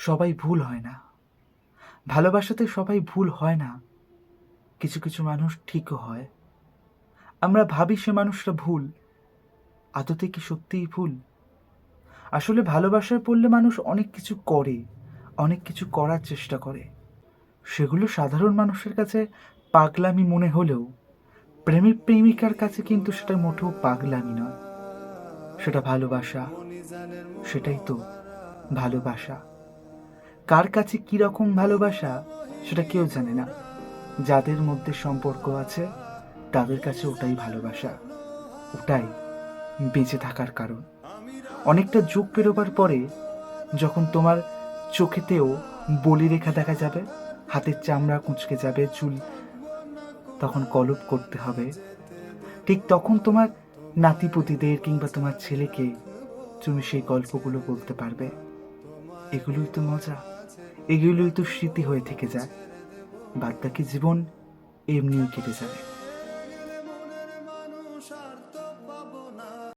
সবাই ভুল হয় না। ভালোবাসাতে সবাই ভুল হয় না। কিছু, কিছু মানুষ ঠিকও হয়। আমরা ভাবি সে মানুষটা ভুল। আদতে কি সত্যিই ভুল? আসলে ভালোবাসায় পড়লে মানুষ অনেক কিছু করে, অনেক কিছু করার চেষ্টা করে। সেগুলো সাধারণ মানুষের কাছে পাগলামি মনে হলেও প্রেমিক-প্রেমিকার কাছে কিন্তু সেটা মোটেও পাগলামি নয়। সেটা ভালোবাসা। সেটাই তো ভালোবাসা। কার কাছে কি রকম ভালোবাসা সেটা কেউ জানে না। যাদের মধ্যে সম্পর্ক আছে তাদের কাছে ওটাই ভালোবাসা। ওটাই বেঁচে থাকার কারণ। অনেকটা যুগ পেরোবার পরে যখন তোমার চোখেতেও বলিরেখা দেখা যাবে, হাতের চামড়া কুঁচকে যাবে, চুল তখন কলপ করতে হবে, ঠিক তখন তোমার নাতিপুতিদের কিংবা তোমার ছেলেকে তুমি সেই গল্পগুলো বলতে পারবে। এগুলোই তো মজা, এগুলোই তো স্মৃতি হয়ে থেকে যায়। বাদবাকি জীবন এমনিই কেটে যাবে।